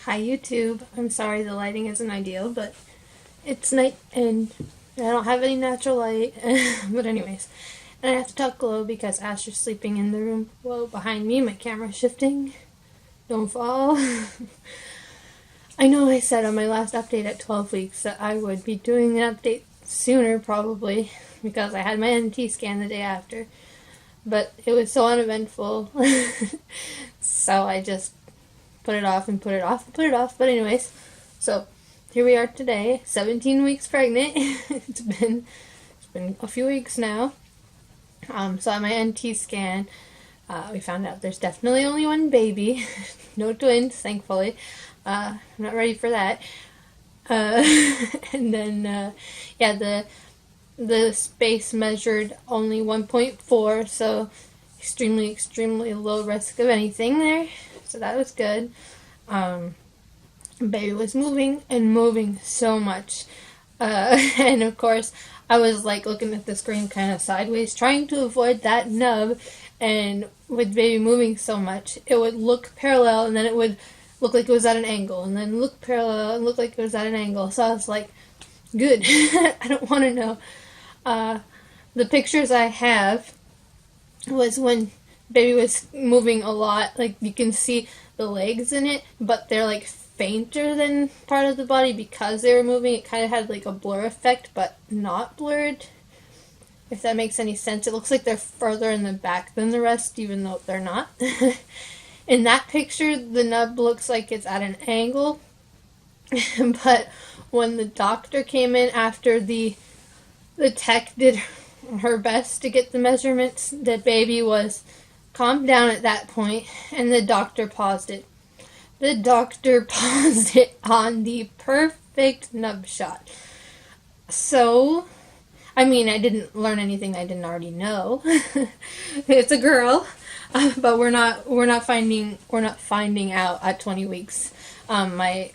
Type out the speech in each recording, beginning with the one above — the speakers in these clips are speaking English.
Hi YouTube. I'm sorry the lighting isn't ideal, but it's night and I don't have any natural light. But anyways, and I have to talk low because Asher's sleeping in the room below behind me. My camera's shifting. Don't fall. I know I said on my last update at 12 weeks that I would be doing an update sooner probably because I had my NT scan the day after. But it was so uneventful. So I just put it off and put it off and put it off. But anyways, so here we are today, 17 weeks pregnant. it's been a few weeks now. So at my NT scan, we found out there's definitely only one baby. No twins, thankfully. I'm not ready for that. And then, the space measured only 1.4, so extremely low risk of anything there. So that was good. Baby was moving and moving so much. And of course, I was like looking at the screen kind of sideways, trying to avoid that nub. And with baby moving so much, it would look parallel and then it would look like it was at an angle, and then look parallel and look like it was at an angle. So I was like, good. I don't want to know. The pictures I have was when baby was moving a lot. Like you can see the legs in it, but they're like fainter than part of the body because they were moving. It kind of had like a blur effect, but not blurred. If that makes any sense. It looks like they're further in the back than the rest, even though they're not. In that picture, the nub looks like it's at an angle. But when the doctor came in after the tech did her best to get the measurements, the baby was calmed down at that point, and the doctor paused it. The doctor paused it on the perfect nub shot. So, I mean, I didn't learn anything I didn't already know. It's a girl, but we're not finding out at 20 weeks. My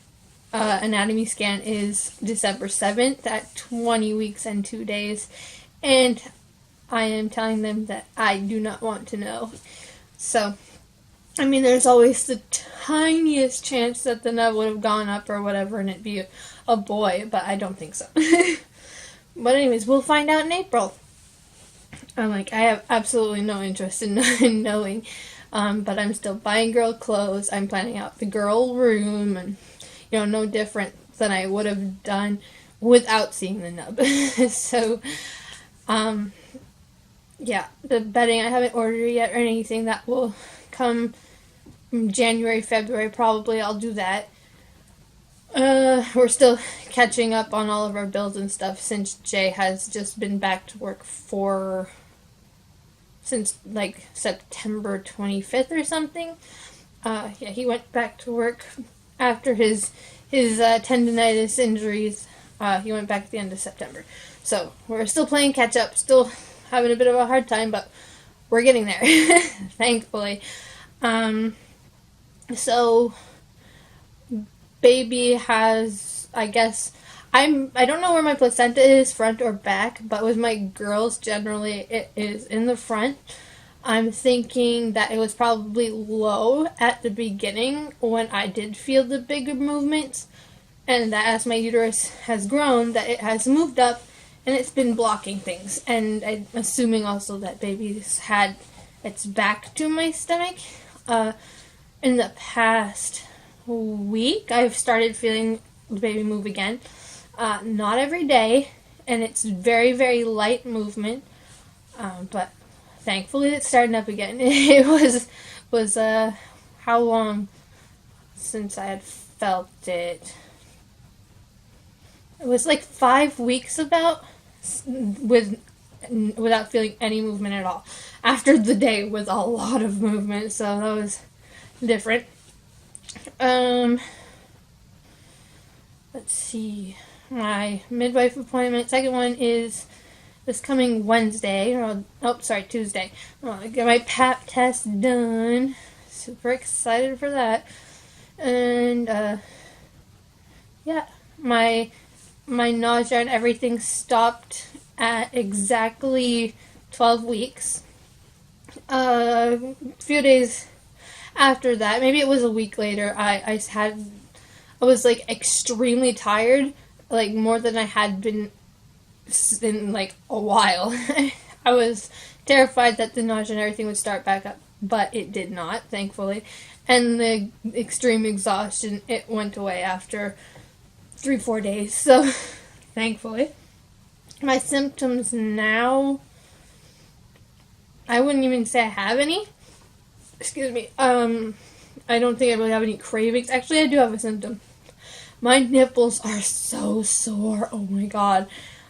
anatomy scan is December 7th at 20 weeks and 2 days, and I am telling them that I do not want to know. So, I mean, there's always the tiniest chance that the nub would have gone up or whatever and it'd be a boy, but I don't think so. But anyways, we'll find out in April. I have absolutely no interest in knowing, but I'm still buying girl clothes. I'm planning out the girl room, and no different than I would have done without seeing the nub. So, the bedding I haven't ordered yet or anything. That will come January, February probably. I'll do that. We're still catching up on all of our bills and stuff since Jay has just been back to work since like September 25th or something. He went back to work after his tendonitis injuries. He went back at the end of September. So we're still playing catch up, still having a bit of a hard time, but we're getting there, thankfully. So baby has, I guess, I don't know where my placenta is, front or back, but with my girls, generally it is in the front. I'm thinking that it was probably low at the beginning when I did feel the bigger movements, and that as my uterus has grown, that it has moved up and it's been blocking things. And I'm assuming also that baby's had its back to my stomach. In the past week, I've started feeling the baby move again. Not every day, and it's very, very light movement. But thankfully it's starting up again. It was how long since I had felt it? It was like 5 weeks without feeling any movement at all. After the day with a lot of movement, so that was different. Let's see. My midwife appointment, second one, is this coming Wednesday. Tuesday. I get my pap test done. Super excited for that. And my nausea and everything stopped at exactly 12 weeks. A few days after that, maybe it was a week later, I had I was like extremely tired, like more than I had been in like a while. I was terrified that the nausea and everything would start back up, but it did not, thankfully. And the extreme exhaustion, it went away after 3-4 days. So, thankfully. My symptoms now, I wouldn't even say I have any. Excuse me. I don't think I really have any cravings. Actually, I do have a symptom. My nipples are so sore. Oh my god.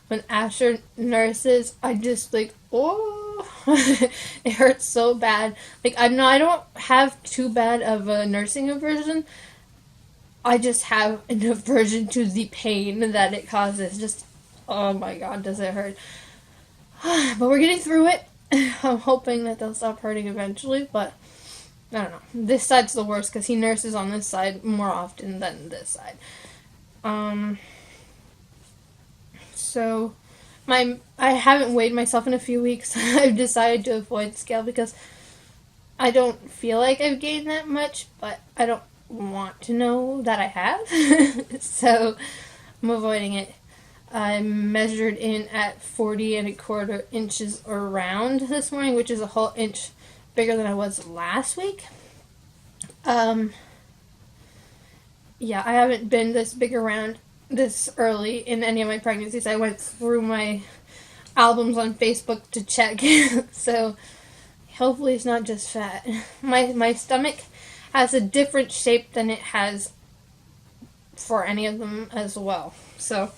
When Asher nurses, I just like, oh, it hurts so bad. Like, I don't have too bad of a nursing aversion. I just have an aversion to the pain that it causes. Just, oh my god, does it hurt. But we're getting through it. I'm hoping that they'll stop hurting eventually, but I don't know. This side's the worst because he nurses on this side more often than this side. So I haven't weighed myself in a few weeks. I've decided to avoid the scale because I don't feel like I've gained that much, but I don't want to know that I have. So I'm avoiding it. I measured in at 40 1/4 inches around this morning, which is a whole inch bigger than I was last week. Yeah, I haven't been this big around this early in any of my pregnancies. I went through my albums on Facebook to check. So hopefully it's not just fat. My stomach has a different shape than it has for any of them as well. So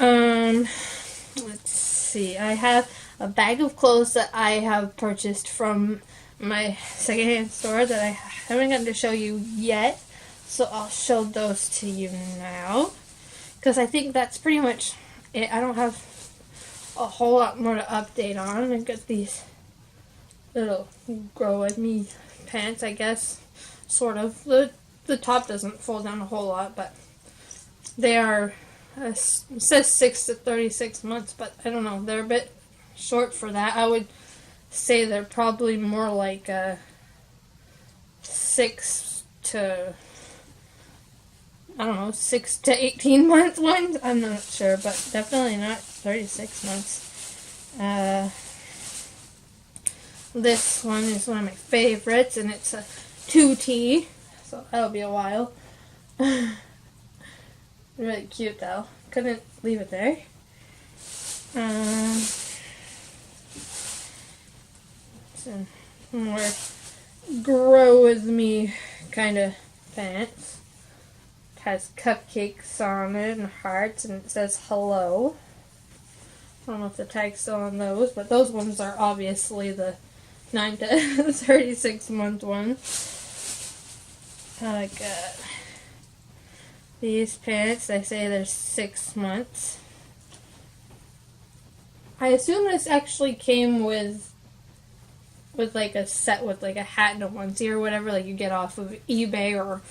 let's see. I have a bag of clothes that I have purchased from my secondhand store that I haven't gotten to show you yet. So I'll show those to you now. Because I think that's pretty much it. I don't have a whole lot more to update on. I've got these little grow with me pants, I guess. Sort of. The top doesn't fold down a whole lot, but they are, it says 6 to 36 months, but I don't know. They're a bit short for that. I would say they're probably more like 6 to, I don't know, 6 to 18 month ones. I'm not sure, but definitely not 36 months. This one is one of my favorites, and it's a 2T, so that'll be a while. Really cute though. Couldn't leave it there. Some more grow with me kind of pants. It has cupcakes on it and hearts, and it says hello. I don't know if the tag's still on those, but those ones are obviously the 9 to 36 month ones. I got these pants. They say they're 6 months. I assume this actually came with like a set with like a hat and a onesie or whatever, like you get off of eBay or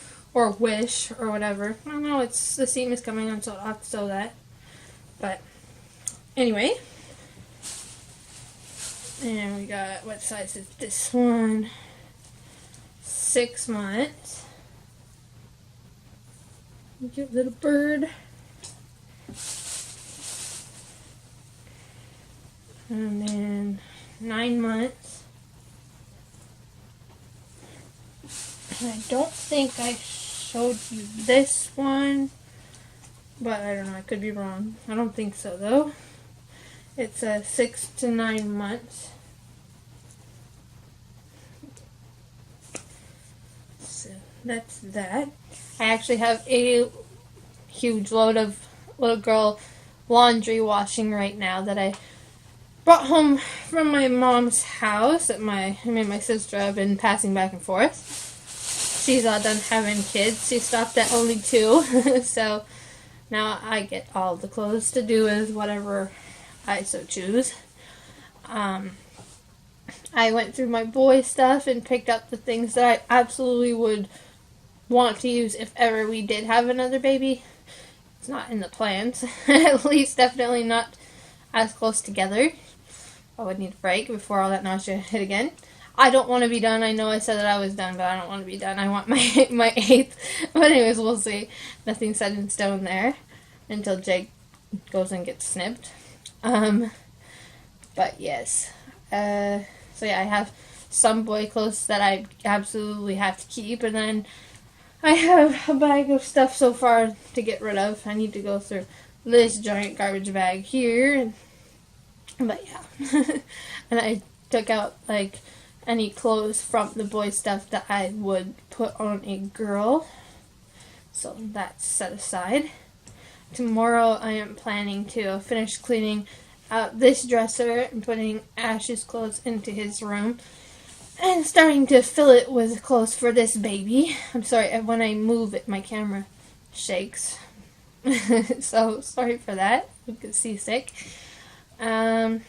Wish or whatever. I don't know, it's the seam is coming on, so I'll have to sew that. But anyway, and we got, what size is this one? 6 months. Cute little bird. And then 9 months. And I don't think I showed you this one, but I don't know, I could be wrong. I don't think so though. It's 6 to 9 months. So that's that. I actually have a huge load of little girl laundry washing right now that I brought home from my mom's house that me and my sister have been passing back and forth. She's all done having kids. She stopped at only 2, so now I get all the clothes to do with whatever I so choose. I went through my boy stuff and picked up the things that I absolutely would want to use if ever we did have another baby. It's not in the plans. At least definitely not as close together. I would need a break before all that nausea hit again. I don't want to be done. I know I said that I was done, but I don't want to be done. I want my my 8th. But anyways, we'll see. Nothing's set in stone there until Jake goes and gets snipped. But yes. So yeah, I have some boy clothes that I absolutely have to keep, and then I have a bag of stuff so far to get rid of. I need to go through this giant garbage bag here. But yeah. And I took out like any clothes from the boy stuff that I would put on a girl. So that's set aside. Tomorrow I am planning to finish cleaning out this dresser and putting Ash's clothes into his room. And starting to fill it with clothes for this baby. I'm sorry, when I move it, my camera shakes. So, sorry for that. You can see sick. So,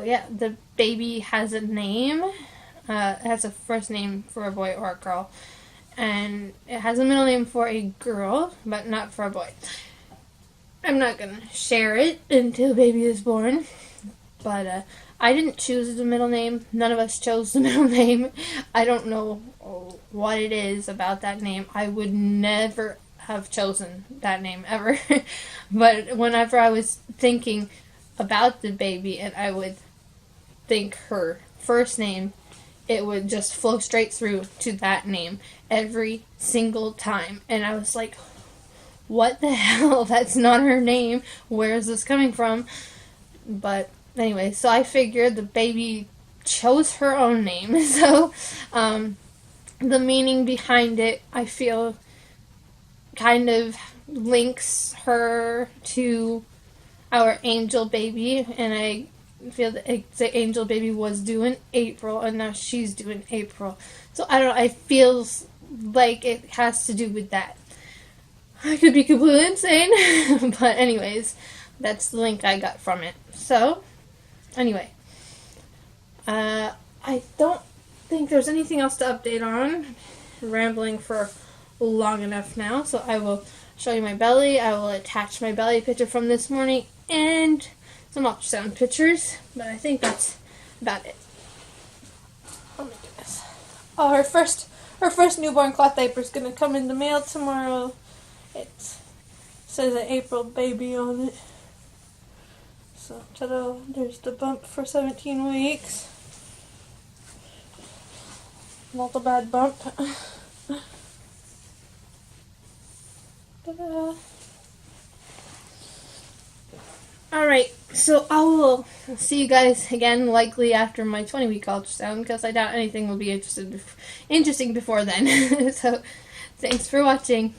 yeah, the baby has a name. It has a first name for a boy or a girl. And it has a middle name for a girl, but not for a boy. I'm not going to share it until the baby is born. But, I didn't choose the middle name. None of us chose the middle name. I don't know what it is about that name. I would never have chosen that name ever. But whenever I was thinking about the baby and I would think her first name, it would just flow straight through to that name every single time. And I was like, what the hell? That's not her name. Where is this coming from? But anyway, so I figured the baby chose her own name. So, the meaning behind it, I feel, kind of links her to our angel baby. And I feel that the angel baby was due in April, and now she's due in April. So, I don't know, it feels like it has to do with that. I could be completely insane. But anyways, that's the link I got from it. So, anyway, I don't think there's anything else to update on. I'm rambling for long enough now, so I will show you my belly. I will attach my belly picture from this morning and some ultrasound pictures, but I think that's about it. Oh my goodness. Oh, her first newborn cloth diaper is going to come in the mail tomorrow. It says an April baby on it. So, ta-da, there's the bump for 17 weeks. Not a bad bump. Ta-da. Alright, so I will see you guys again likely after my 20-week ultrasound, because I doubt anything will be interesting before then. So, thanks for watching.